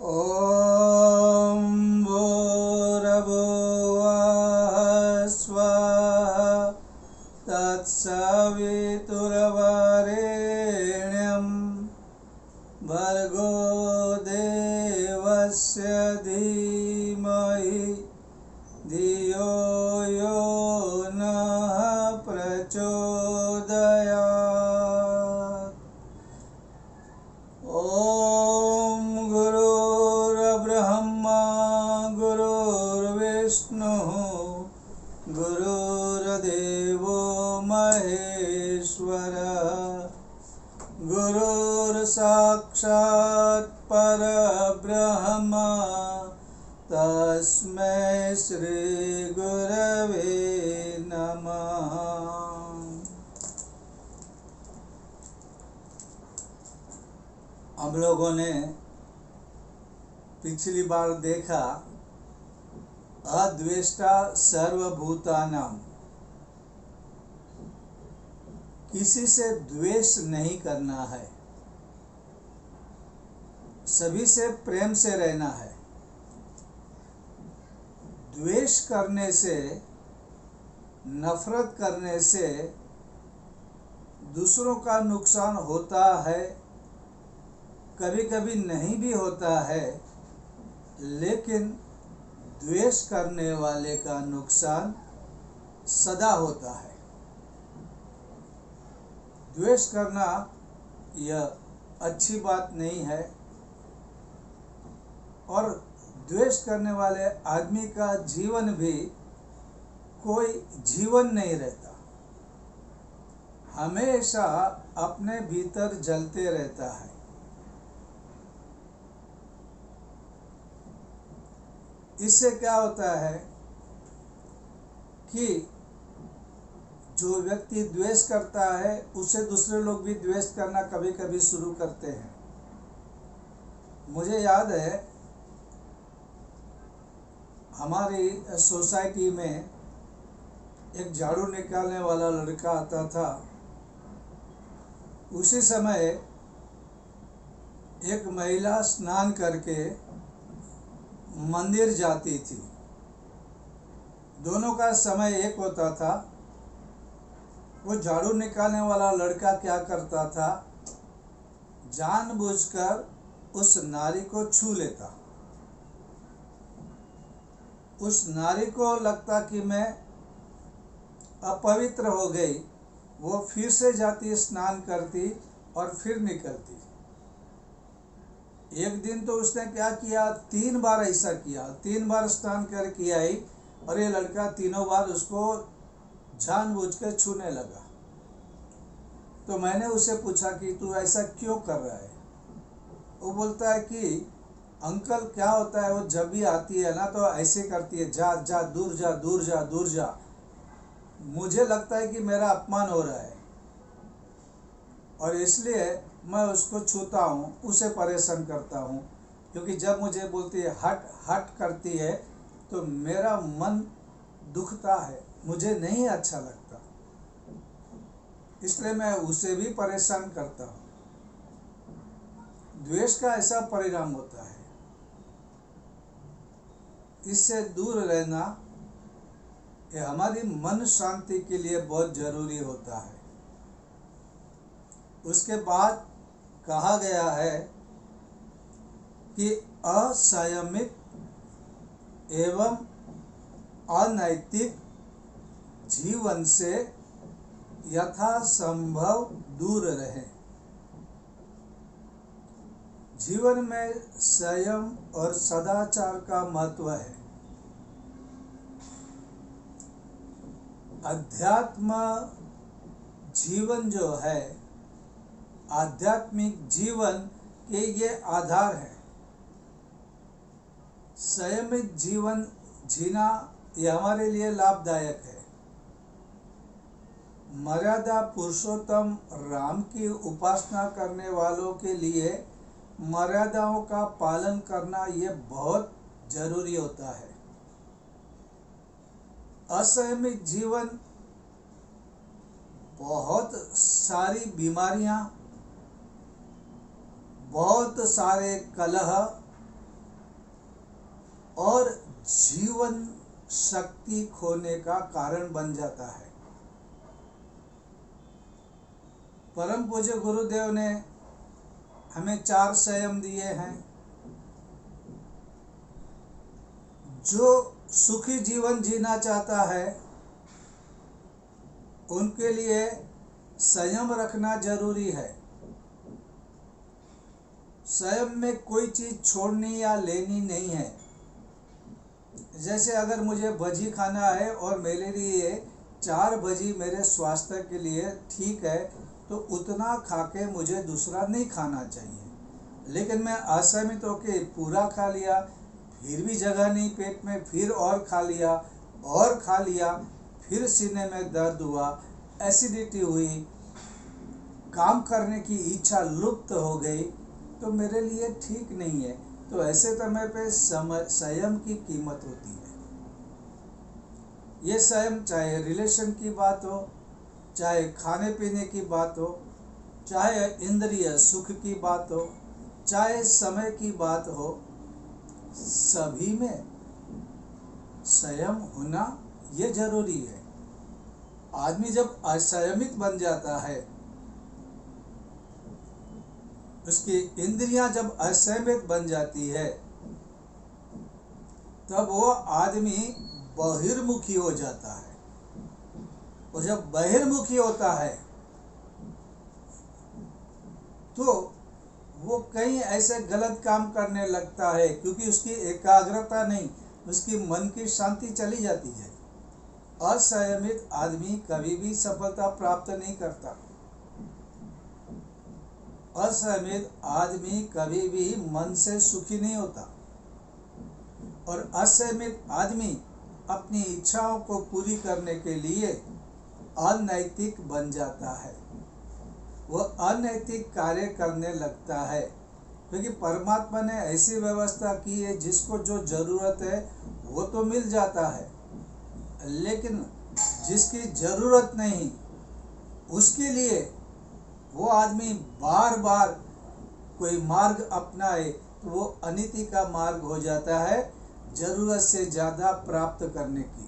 ॐ भूर्भुवः स्वः तत्सवितुर्वरेण्यं भर्गो देवस्य धीमहि धियो यो नः प्रचोदयात्। ॐ गुरुर्ब्रह्मा गुरुर्विष्णुः गुरुर्देवो महेश्वरः गुरुर्साक्षात् परब्रह्म तस्मै श्री गुरवे नमः। हम लोगों ने पिछली बार देखा अद्वेष्टा सर्वभूतानां, किसी से द्वेष नहीं करना है, सभी से प्रेम से रहना है। द्वेष करने से, नफरत करने से दूसरों का नुकसान होता है, कभी कभी नहीं भी होता है, लेकिन द्वेष करने वाले का नुकसान सदा होता है। द्वेष करना यह अच्छी बात नहीं है और द्वेष करने वाले आदमी का जीवन भी कोई जीवन नहीं रहता, हमेशा अपने भीतर जलते रहता है। इससे क्या होता है कि जो व्यक्ति द्वेष करता है उसे दूसरे लोग भी द्वेष करना कभी कभी शुरू करते हैं। मुझे याद है, हमारी सोसाइटी में एक झाड़ू निकालने वाला लड़का आता था। उसी समय एक महिला स्नान करके मंदिर जाती थी। दोनों का समय एक होता था। वो झाड़ू निकालने वाला लड़का क्या करता था, जानबूझकर उस नारी को छू लेता। उस नारी को लगता कि मैं अपवित्र हो गई, वो फिर से जाती, स्नान करती और फिर निकलती। एक दिन तो उसने क्या किया, 3 बार ऐसा किया, 3 बार स्नान करके आई और ये लड़का तीनों बार उसको जानबूझकर छूने लगा। तो मैंने उसे पूछा कि तू ऐसा क्यों कर रहा है। वो बोलता है कि अंकल क्या होता है, वो जब भी आती है ना तो ऐसे करती है, जा जा दूर जा दूर जा दूर जा। मुझे लगता है कि मेरा अपमान हो रहा है और इसलिए मैं उसको छूता हूँ, उसे परेशान करता हूँ, क्योंकि जब मुझे बोलती है हट हट करती है तो मेरा मन दुखता है, मुझे नहीं अच्छा लगता, इसलिए मैं उसे भी परेशान करता हूँ। द्वेष का ऐसा परिणाम होता है। इससे दूर रहना ये हमारी मन शांति के लिए बहुत जरूरी होता है। उसके बाद कहा गया है कि असंयमित एवं अनैतिक जीवन से यथासंभव दूर रहें। जीवन में संयम और सदाचार का महत्व है। अध्यात्म जीवन जो है, आध्यात्मिक जीवन के ये आधार है। संयमित जीवन जीना ये हमारे लिए लाभदायक है। मर्यादा पुरुषोत्तम राम की उपासना करने वालों के लिए मर्यादाओं का पालन करना ये बहुत जरूरी होता है। असंयमित जीवन बहुत सारी बीमारियां, बहुत सारे कलह और जीवन शक्ति खोने का कारण बन जाता है। परम पूज्य गुरुदेव ने हमें 4 संयम दिए हैं। जो सुखी जीवन जीना चाहता है उनके लिए संयम रखना जरूरी है। संयम में कोई चीज छोड़नी या लेनी नहीं है। जैसे अगर मुझे भजी खाना है और मेरे लिए 4 भजी मेरे स्वास्थ्य के लिए ठीक है, तो उतना खा के मुझे दूसरा नहीं खाना चाहिए। लेकिन मैं असहमित होके पूरा खा लिया, फिर भी जगह नहीं पेट में, फिर और खा लिया, फिर सीने में दर्द हुआ, एसिडिटी हुई, काम करने की इच्छा लुप्त हो गई, तो मेरे लिए ठीक नहीं है। तो ऐसे समय पे संयम की कीमत होती है। ये संयम चाहे रिलेशन की बात हो, चाहे खाने पीने की बात हो, चाहे इंद्रिय सुख की बात हो, चाहे समय की बात हो, सभी में संयम होना ये जरूरी है। आदमी जब असंयमित बन जाता है, उसकी इंद्रियां जब असंयमित बन जाती है, तब वो आदमी बहिर्मुखी हो जाता है। और जब बहिर्मुखी होता है तो वो कहीं ऐसे गलत काम करने लगता है, क्योंकि उसकी एकाग्रता नहीं, उसकी मन की शांति चली जाती है। असंयमित आदमी कभी भी सफलता प्राप्त नहीं करता। असंयमित आदमी कभी भी मन से सुखी नहीं होता। और असंयमित आदमी अपनी इच्छाओं को पूरी करने के लिए अनैतिक बन जाता है। वह अनैतिक कार्य करने लगता है, क्योंकि परमात्मा ने ऐसी व्यवस्था की है जिसको जो जरूरत है वो तो मिल जाता है, लेकिन जिसकी जरूरत नहीं उसके लिए वो आदमी बार बार कोई मार्ग अपनाए तो वो अनीति का मार्ग हो जाता है। जरूरत से ज़्यादा प्राप्त करने की,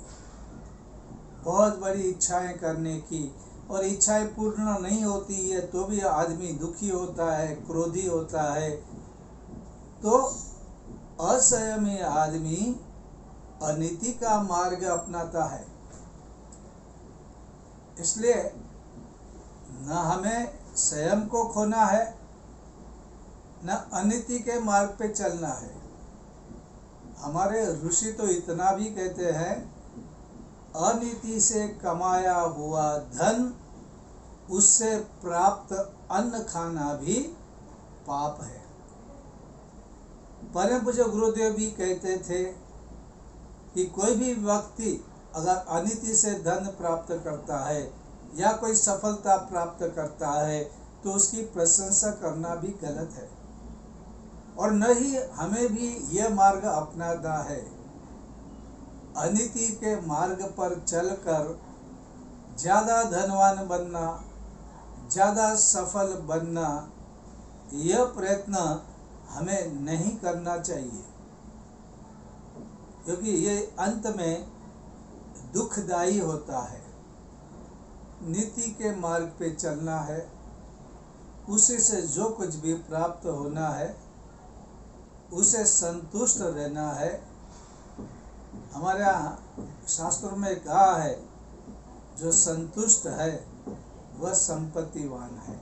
बहुत बड़ी इच्छाएं करने की, और इच्छाएं पूर्ण नहीं होती है तो भी आदमी दुखी होता है, क्रोधी होता है। तो असंयमी आदमी अनीति का मार्ग अपनाता है। इसलिए न हमें संयम को खोना है, न अनीति के मार्ग पे चलना है। हमारे ऋषि तो इतना भी कहते हैं, अनीति से कमाया हुआ धन, उससे प्राप्त अन्न खाना भी पाप है। परम पूज्य गुरुदेव भी कहते थे कि कोई भी व्यक्ति अगर अनीति से धन प्राप्त करता है या कोई सफलता प्राप्त करता है तो उसकी प्रशंसा करना भी गलत है, और न ही हमें भी यह मार्ग अपनाना है। अनीति के मार्ग पर चलकर ज़्यादा धनवान बनना, ज़्यादा सफल बनना, यह प्रयत्न हमें नहीं करना चाहिए, क्योंकि ये अंत में दुखदायी होता है। नीति के मार्ग पे चलना है, उसी से जो कुछ भी प्राप्त होना है उसे संतुष्ट रहना है। हमारे यहाँ शास्त्रों में कहा है, जो संतुष्ट है वह संपत्तिवान है।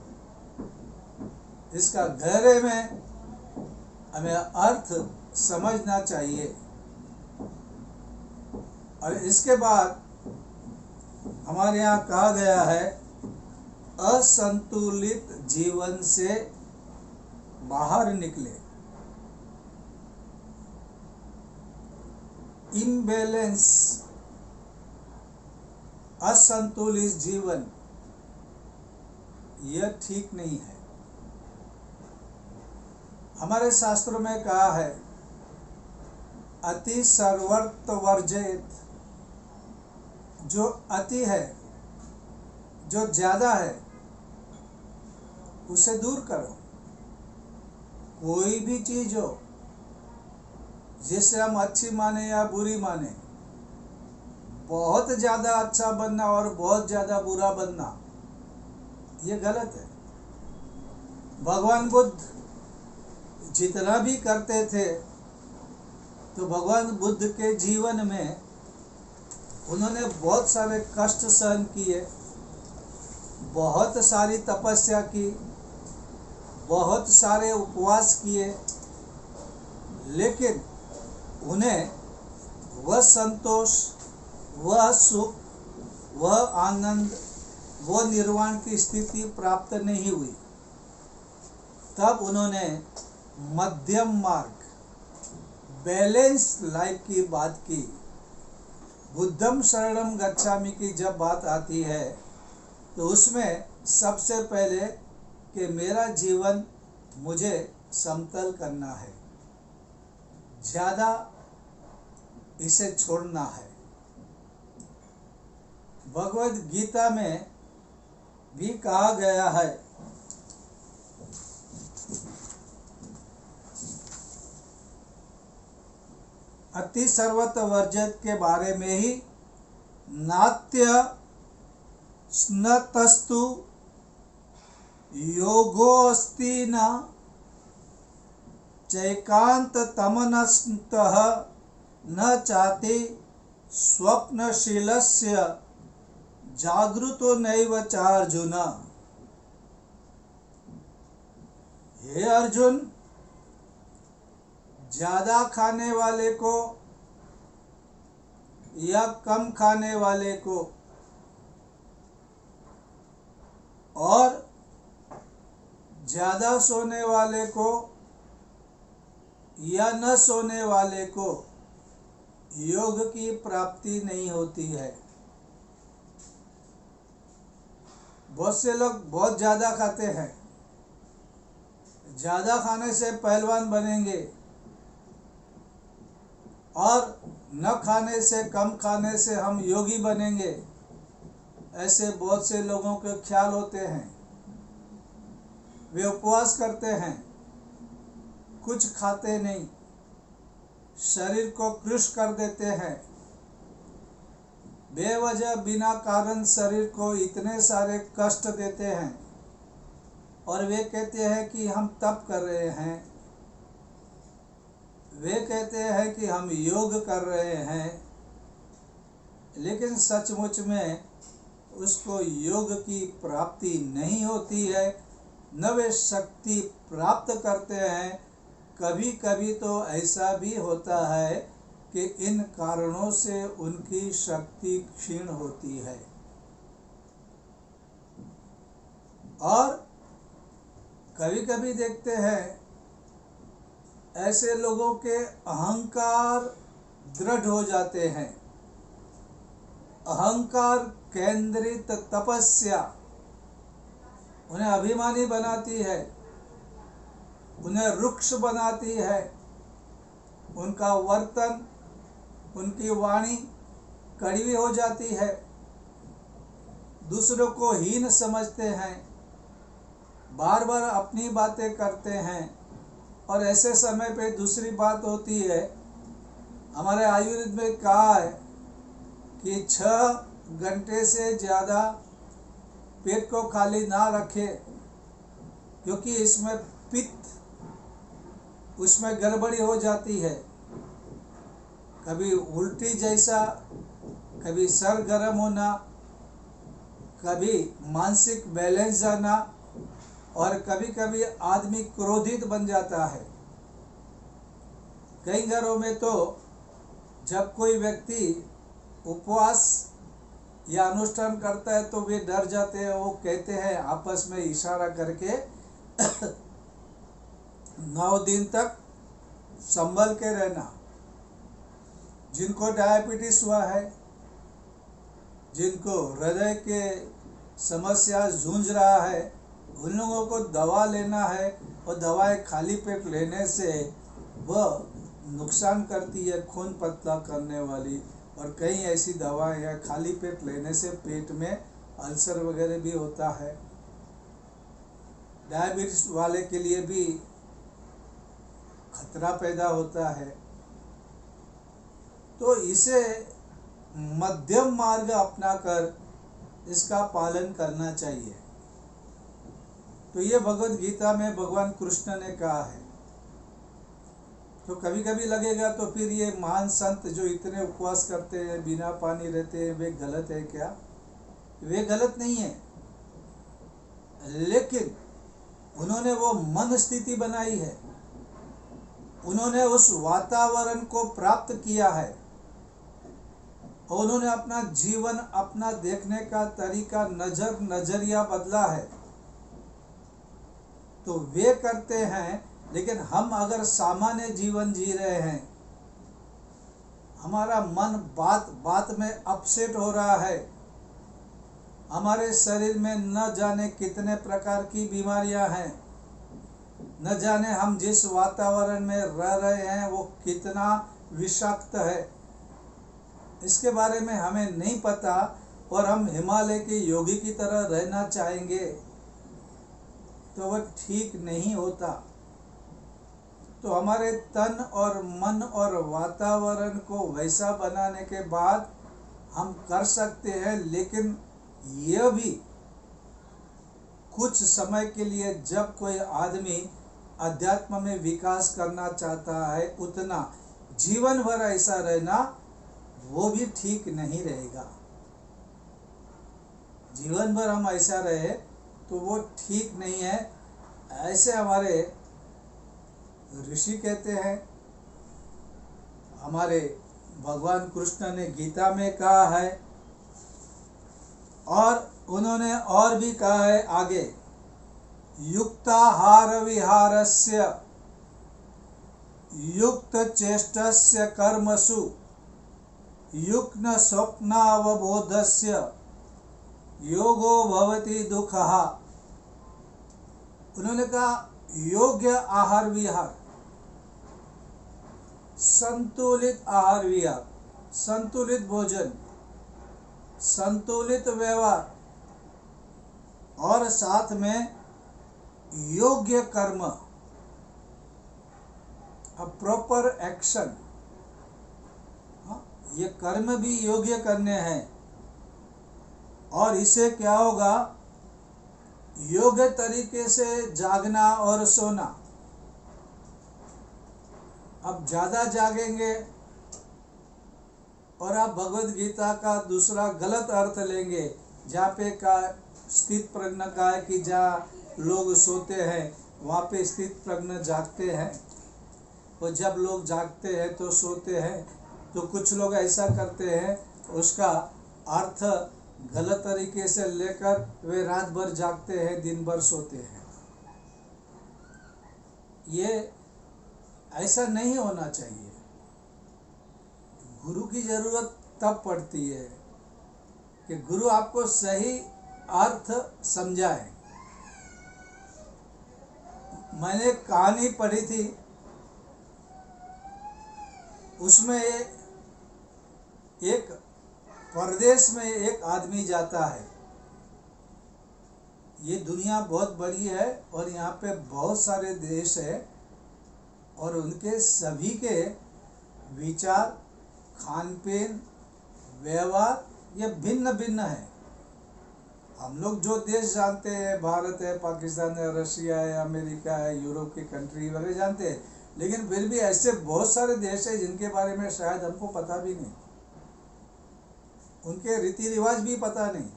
इसका गहरे में हमें अर्थ समझना चाहिए। और इसके बाद हमारे यहाँ कहा गया है, असंतुलित जीवन से बाहर निकले। इम्बैलेंस, असंतुलित जीवन, यह ठीक नहीं है। हमारे शास्त्रों में कहा है, अति सर्वत्र वर्जित। जो अति है, जो ज्यादा है, उसे दूर करो। कोई भी चीज हो, जिसे हम अच्छी माने या बुरी माने, बहुत ज़्यादा अच्छा बनना और बहुत ज़्यादा बुरा बनना, ये गलत है। भगवान बुद्ध जितना भी करते थे, तो भगवान बुद्ध के जीवन में उन्होंने बहुत सारे कष्ट सहन किए, बहुत सारी तपस्या की, बहुत सारे उपवास किए, लेकिन उन्हें वह संतोष, वह सुख, वह आनंद, वह निर्वाण की स्थिति प्राप्त नहीं हुई। तब उन्होंने मध्यम मार्ग, बैलेंस लाइफ की बात की। बुद्धम शरणम गच्छामि की जब बात आती है, तो उसमें सबसे पहले कि मेरा जीवन मुझे समतल करना है, ज़्यादा इसे छोड़ना है। भगवद गीता में भी कहा गया है, अति सर्वत वर्जित के बारे में ही, नात्य स्नतस्तु योगोस्ति न चैकांत तमनस्तः न चाति स्वप्नशीलस्य जागृतो नैव चार्जुन। हे अर्जुन, ज्यादा खाने वाले को या कम खाने वाले को और ज्यादा सोने वाले को या न सोने वाले को योग की प्राप्ति नहीं होती है। बहुत से लोग बहुत ज़्यादा खाते हैं, ज़्यादा खाने से पहलवान बनेंगे, और न खाने से, कम खाने से हम योगी बनेंगे, ऐसे बहुत से लोगों के ख्याल होते हैं। वे उपवास करते हैं, कुछ खाते नहीं, शरीर को कृश कर देते हैं, बेवजह बिना कारण शरीर को इतने सारे कष्ट देते हैं, और वे कहते हैं कि हम तप कर रहे हैं, वे कहते हैं कि हम योग कर रहे हैं, लेकिन सचमुच में उसको योग की प्राप्ति नहीं होती है, न वे शक्ति प्राप्त करते हैं। कभी कभी तो ऐसा भी होता है कि इन कारणों से उनकी शक्ति क्षीण होती है। और कभी कभी देखते हैं ऐसे लोगों के अहंकार दृढ़ हो जाते हैं। अहंकार केंद्रित तपस्या उन्हें अभिमानी बनाती है, उन्हें रुक्ष बनाती है। उनका वर्तन, उनकी वाणी कड़वी हो जाती है, दूसरों को हीन समझते हैं, बार बार अपनी बातें करते हैं। और ऐसे समय पे दूसरी बात होती है, हमारे आयुर्वेद में कहा है कि 6 घंटे से ज़्यादा पेट को खाली ना रखे, क्योंकि इसमें पित्त, उसमें गड़बड़ी हो जाती है। कभी उल्टी जैसा, कभी सर गर्म होना, कभी मानसिक बैलेंस जाना, और कभी कभी आदमी क्रोधित बन जाता है। कई घरों में तो जब कोई व्यक्ति उपवास या अनुष्ठान करता है तो वे डर जाते हैं। वो कहते हैं आपस में इशारा करके 9 दिन तक संभल के रहना। जिनको डायबिटीज हुआ है, जिनको हृदय के समस्या जूझ रहा है, उन लोगों को दवा लेना है, और दवाएं खाली पेट लेने से वह नुकसान करती है, खून पतला करने वाली। और कई ऐसी दवाएं हैं खाली पेट लेने से पेट में अल्सर वगैरह भी होता है। डायबिटीज वाले के लिए भी खतरा पैदा होता है। तो इसे मध्यम मार्ग अपनाकर इसका पालन करना चाहिए। तो ये भगवत गीता में भगवान कृष्ण ने कहा है। तो कभी कभी लगेगा तो फिर ये महान संत जो इतने उपवास करते हैं, बिना पानी रहते हैं, वे गलत है क्या? वे गलत नहीं है, लेकिन उन्होंने वो मन स्थिति बनाई है, उन्होंने उस वातावरण को प्राप्त किया है, और उन्होंने अपना जीवन, अपना देखने का तरीका, नजरिया बदला है। तो वे करते हैं, लेकिन हम अगर सामान्य जीवन जी रहे हैं, हमारा मन बात बात में अपसेट हो रहा है, हमारे शरीर में न जाने कितने प्रकार की बीमारियां हैं, न जाने हम जिस वातावरण में रह रहे हैं वो कितना विषाक्त है, इसके बारे में हमें नहीं पता, और हम हिमालय के योगी की तरह रहना चाहेंगे तो वह ठीक नहीं होता। तो हमारे तन और मन और वातावरण को वैसा बनाने के बाद हम कर सकते हैं, लेकिन यह भी कुछ समय के लिए, जब कोई आदमी अध्यात्म में विकास करना चाहता है, उतना जीवन भर ऐसा रहना वो भी ठीक नहीं रहेगा। जीवन भर हम ऐसा रहे तो वो ठीक नहीं है। ऐसे हमारे ऋषि कहते हैं, हमारे भगवान कृष्ण ने गीता में कहा है, और उन्होंने और भी कहा है आगे, युक्ताहार विहारस्य युक्त चेष्टस्य कर्मसु युक्न स्वप्नावबोधस्य योगो भवति दुःखः। उन्होंने कहा योग्य आहार विहार, संतुलित आहार विहार, संतुलित भोजन, संतुलित व्यवहार, और साथ में योग्य कर्म, प्रॉपर एक्शन। ये कर्म भी योग्य करने हैं, और इससे क्या होगा, योग्य तरीके से जागना और सोना। अब ज्यादा जागेंगे और आप भगवत गीता का दूसरा गलत अर्थ लेंगे, जहाँ पे का स्थित प्रज्ञ का है कि जहाँ लोग सोते हैं वहाँ पे स्थित प्रज्ञ जागते हैं, और जब लोग जागते हैं तो सोते हैं। तो कुछ लोग ऐसा करते हैं, उसका अर्थ गलत तरीके से लेकर वे रात भर जागते हैं, दिन भर सोते हैं। ये ऐसा नहीं होना चाहिए। गुरु की जरूरत तब पड़ती है कि गुरु आपको सही अर्थ समझाए। मैंने एक कहानी पढ़ी थी, उसमें एक परदेश में एक आदमी जाता है। ये दुनिया बहुत बड़ी है और यहाँ पे बहुत सारे देश है, और उनके सभी के विचार, खान पीन, व्यवहार ये भिन्न भिन्न है। हम लोग जो देश जानते हैं, भारत है, पाकिस्तान है, रशिया है, अमेरिका है, यूरोप की कंट्री वगैरह जानते हैं, लेकिन फिर भी ऐसे बहुत सारे देश है जिनके बारे में शायद हमको पता भी नहीं, उनके रीति रिवाज भी पता नहीं।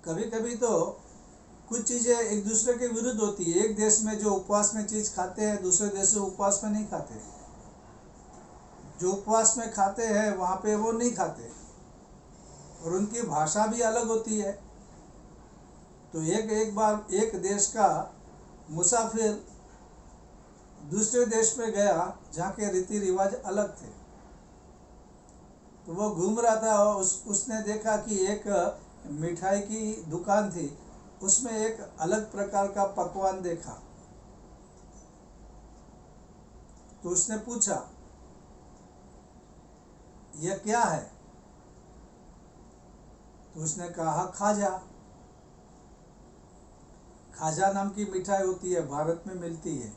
कभी कभी तो कुछ चीज़ें एक दूसरे के विरुद्ध होती है। एक देश में जो उपवास में चीज़ खाते हैं, दूसरे देश में उपवास में नहीं खाते। जो उपवास में खाते हैं वहाँ पे वो नहीं खाते, और उनकी भाषा भी अलग होती है। तो एक बार एक देश का मुसाफिर दूसरे देश में गया जहाँ के रीति रिवाज अलग थे। तो वो घूम रहा था, और उसने देखा कि एक मिठाई की दुकान थी, उसमें एक अलग प्रकार का पकवान देखा। तो उसने पूछा यह क्या है? तो उसने कहा खाजा। खाजा नाम की मिठाई होती है, भारत में मिलती है,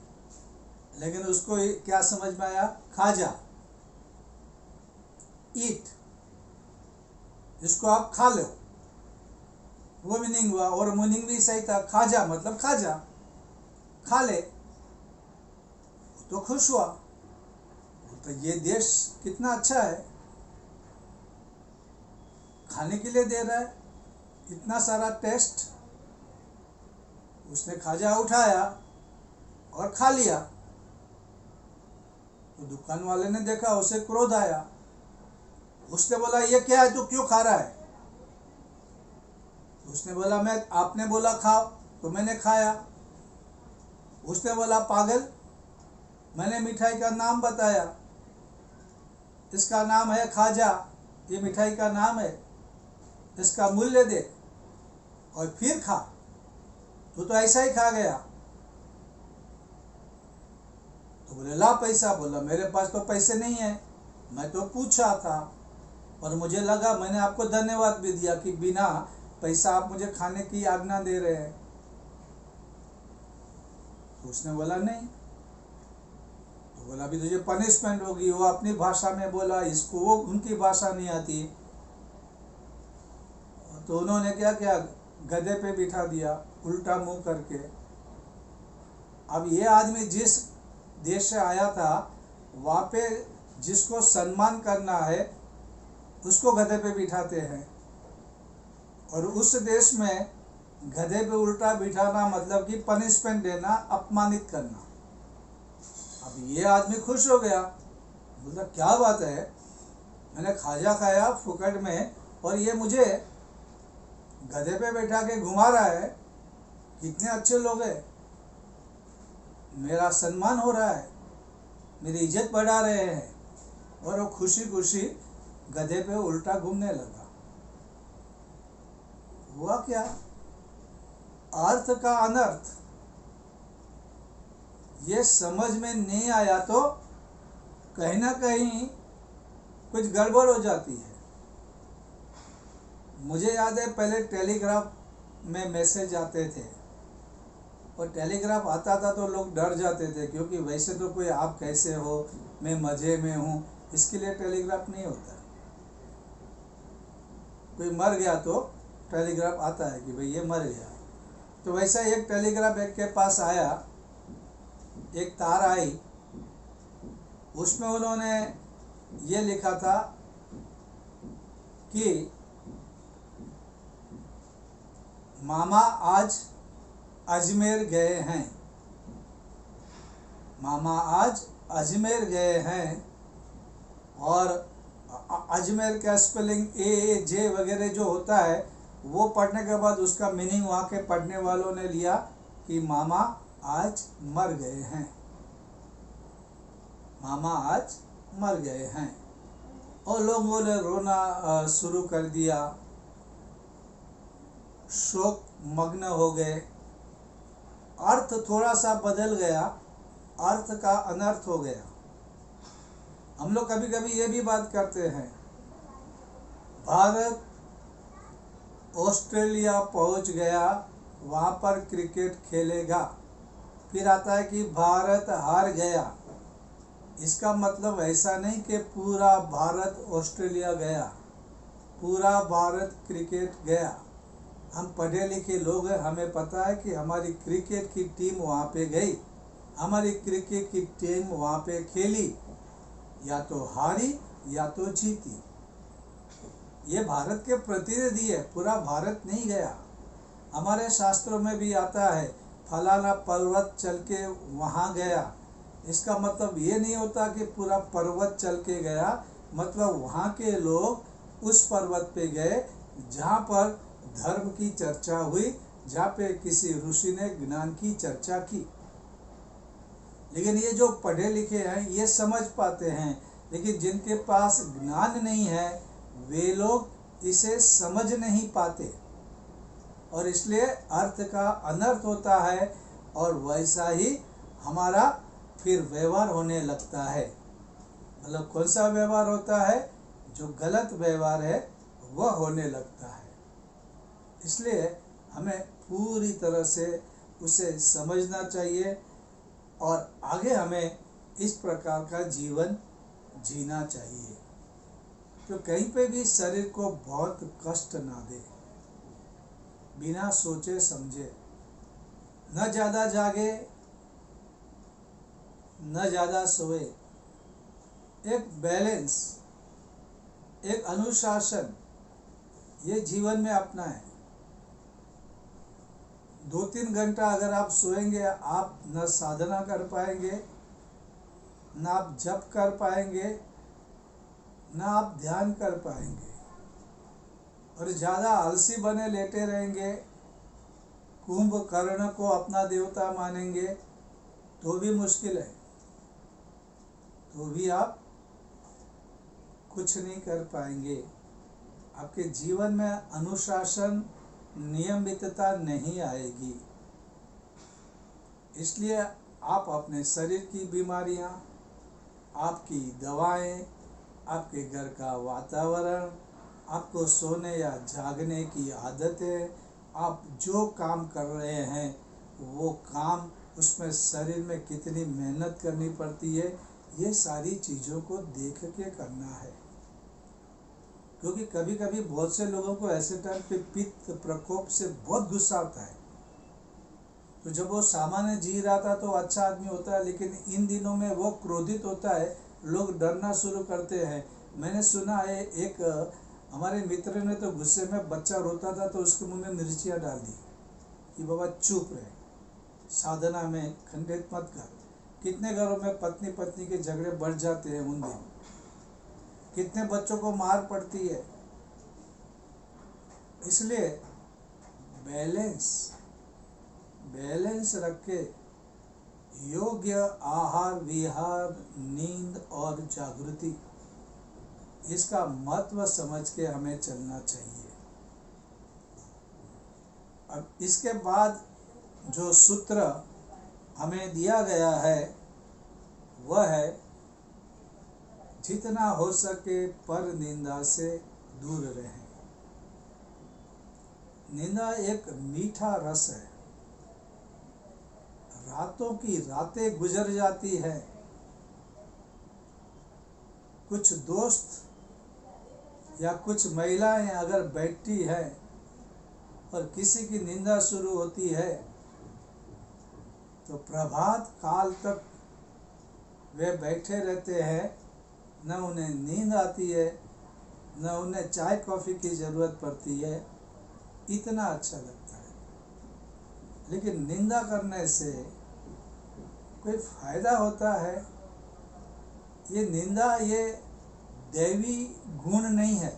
लेकिन उसको क्या समझ में आया? खाजा। ईट, इसको आप खा लो, वो मीनिंग हुआ। और मीनिंग भी सही था, खाजा मतलब खाजा, खा ले, तो खुश हुआ। तो ये देश कितना अच्छा है, खाने के लिए दे रहा है, इतना सारा टेस्ट। उसने खाजा उठाया और खा लिया, तो दुकान वाले ने देखा, उसे क्रोध आया। उसने बोला ये क्या है, तू क्यों खा रहा है? उसने बोला मैं, आपने बोला खाओ तो मैंने खाया। उसने बोला पागल, मैंने मिठाई का नाम बताया, इसका नाम है खाजा, ये मिठाई का नाम है, इसका मूल्य दे और फिर खा। तो ऐसा ही खा गया। तो बोले ला पैसा। बोला मेरे पास तो पैसे नहीं है, मैं तो पूछ रहा था और मुझे लगा, मैंने आपको धन्यवाद भी दिया कि बिना पैसा आप मुझे खाने की आज्ञा दे रहे हैं। तो उसने बोला नहीं। तो बोला अभी तुझे पनिशमेंट होगी। वो अपनी भाषा में बोला, इसको वो उनकी भाषा नहीं आती। तो उन्होंने क्या किया, गधे पे बिठा दिया उल्टा मुंह करके। अब ये आदमी जिस देश से आया था, वहाँ पे जिसको सम्मान करना है उसको गधे पे बिठाते हैं, और उस देश में गधे पे उल्टा बिठाना मतलब कि पनिशमेंट देना, अपमानित करना। अब ये आदमी खुश हो गया, बोला क्या बात है, मैंने खाजा खाया फुकट में और ये मुझे गधे पे बैठा के घुमा रहा है, कितने अच्छे लोग हैं, मेरा सम्मान हो रहा है, मेरी इज्जत बढ़ा रहे हैं। और वो खुशी खुशी गधे पे उल्टा घूमने लगा। हुआ क्या, अर्थ का अनर्थ ये समझ में नहीं आया तो कहीं ना कहीं कुछ गड़बड़ हो जाती है। मुझे याद है पहले टेलीग्राफ में मैसेज आते थे, और टेलीग्राफ आता था तो लोग डर जाते थे, क्योंकि वैसे तो कोई आप कैसे हो, मैं मज़े में हूँ, इसके लिए टेलीग्राफ नहीं होता। कोई मर गया तो टेलीग्राफ आता है कि भाई ये मर गया। तो वैसा एक टेलीग्राफ एक के पास आया, एक तार आई, उसमें उन्होंने ये लिखा था कि मामा आज अजमेर गए हैं, मामा आज अजमेर गए हैं। और अजमेर का स्पेलिंग AJ वगैरह जो होता है, वो पढ़ने के बाद उसका मीनिंग वहाँ के पढ़ने वालों ने लिया कि मामा आज मर गए हैं, मामा आज मर गए हैं। और लोगों ने रोना शुरू कर दिया, शोक मग्न हो गए। अर्थ थोड़ा सा बदल गया, अर्थ का अनर्थ हो गया। हम लोग कभी कभी ये भी बात करते हैं, भारत ऑस्ट्रेलिया पहुंच गया, वहाँ पर क्रिकेट खेलेगा, फिर आता है कि भारत हार गया। इसका मतलब ऐसा नहीं कि पूरा भारत ऑस्ट्रेलिया गया, पूरा भारत क्रिकेट गया। हम पढ़े लिखे लोग हैं, हमें पता है कि हमारी क्रिकेट की टीम वहाँ पे गई, हमारी क्रिकेट की टीम वहाँ पे खेली, या तो हारी या तो जीती। ये भारत के प्रतिनिधि है, पूरा भारत नहीं गया। हमारे शास्त्रों में भी आता है फलाना पर्वत चल के वहाँ गया। इसका मतलब ये नहीं होता कि पूरा पर्वत चल के गया, मतलब वहाँ के लोग उस पर्वत पे गए जहाँ पर धर्म की चर्चा हुई, जहाँ पे किसी ऋषि ने ज्ञान की चर्चा की। लेकिन ये जो पढ़े लिखे हैं ये समझ पाते हैं, लेकिन जिनके पास ज्ञान नहीं है वे लोग इसे समझ नहीं पाते, और इसलिए अर्थ का अनर्थ होता है। और वैसा ही हमारा फिर व्यवहार होने लगता है। मतलब कौन सा व्यवहार होता है, जो गलत व्यवहार है वह होने लगता है। इसलिए हमें पूरी तरह से उसे समझना चाहिए और आगे हमें इस प्रकार का जीवन जीना चाहिए। तो कहीं पे भी शरीर को बहुत कष्ट ना दे, बिना सोचे समझे, न ज़्यादा जागे न ज़्यादा सोए। एक बैलेंस, एक अनुशासन ये जीवन में अपना है। 2-3 घंटा अगर आप सोएंगे, आप न साधना कर पाएंगे, न आप जप कर पाएंगे, न आप ध्यान कर पाएंगे। और ज़्यादा आलसी बने लेटे रहेंगे, कुंभकर्ण को अपना देवता मानेंगे, तो भी मुश्किल है, तो भी आप कुछ नहीं कर पाएंगे। आपके जीवन में अनुशासन, नियमितता नहीं आएगी। इसलिए आप अपने शरीर की बीमारियां, आपकी दवाएं, आपके घर का वातावरण, आपको सोने या जागने की आदतें, आप जो काम कर रहे हैं वो काम, उसमें शरीर में कितनी मेहनत करनी पड़ती है, ये सारी चीज़ों को देख के करना है। क्योंकि कभी कभी बहुत से लोगों को ऐसे टाइम पे पित्त प्रकोप से बहुत गुस्सा आता है। तो जब वो सामान्य जी रहा था तो अच्छा आदमी होता है, लेकिन इन दिनों में वो क्रोधित होता है, लोग डरना शुरू करते हैं। मैंने सुना है एक हमारे मित्र ने तो गुस्से में, बच्चा रोता था तो उसके मुंह में मिर्चियाँ डाल दी कि बाबा चुप रहे, साधना में खंडित मत कर। कितने घरों में पत्नी पत्नी के झगड़े बढ़ जाते हैं उन दिन, कितने बच्चों को मार पड़ती है। इसलिए बैलेंस रख के योग्य आहार विहार, नींद और जागृति, इसका महत्व समझ के हमें चलना चाहिए। अब इसके बाद जो सूत्र हमें दिया गया है वह है, जितना हो सके पर निंदा से दूर रहें। निंदा एक मीठा रस है, रातों की रातें गुजर जाती है। कुछ दोस्त या कुछ महिलाएं अगर बैठती है और किसी की निंदा शुरू होती है तो प्रभात काल तक वे बैठे रहते हैं, न उन्हें नींद आती है, न उन्हें चाय कॉफ़ी की ज़रूरत पड़ती है, इतना अच्छा लगता है। लेकिन निंदा करने से कोई फायदा होता है? ये निंदा ये दैवी गुण नहीं है,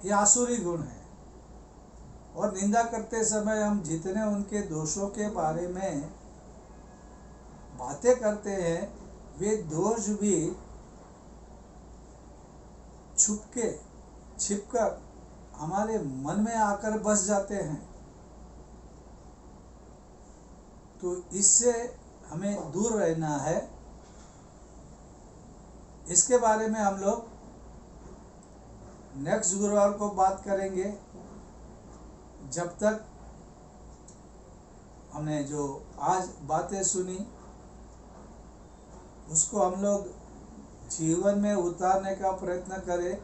ये आसुरी गुण है। और निंदा करते समय हम जितने उनके दोषों के बारे में बातें करते हैं, वे दोष भी छिपकर हमारे मन में आकर बस जाते हैं। तो इससे हमें दूर रहना है। इसके बारे में हम लोग नेक्स्ट गुरुवार को बात करेंगे। जब तक हमने जो आज बातें सुनी उसको हम लोग जीवन में उतारने का प्रयत्न करें।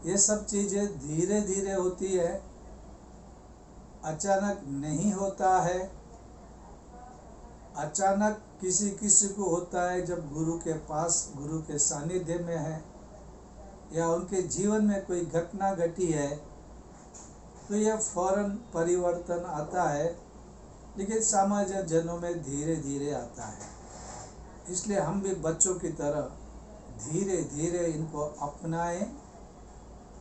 ये सब चीज़ें धीरे धीरे होती है, अचानक नहीं होता है। अचानक किसी किसी को होता है जब गुरु के पास, गुरु के सानिध्य में है, या उनके जीवन में कोई घटना घटी है तो यह फौरन परिवर्तन आता है। लेकिन सामान्य जनों में धीरे धीरे आता है। इसलिए हम भी बच्चों की तरह धीरे धीरे इनको अपनाएं,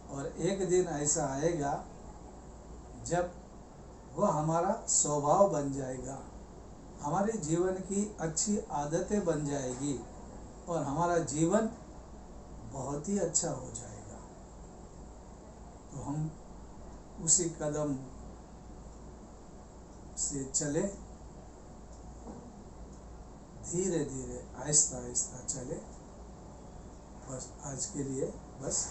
और एक दिन ऐसा आएगा जब वह हमारा स्वभाव बन जाएगा, हमारे जीवन की अच्छी आदतें बन जाएगी और हमारा जीवन बहुत ही अच्छा हो जाएगा। तो हम उसी कदम से चले, धीरे धीरे आहिस्ता आहिस्ता चले। बस आज के लिए बस।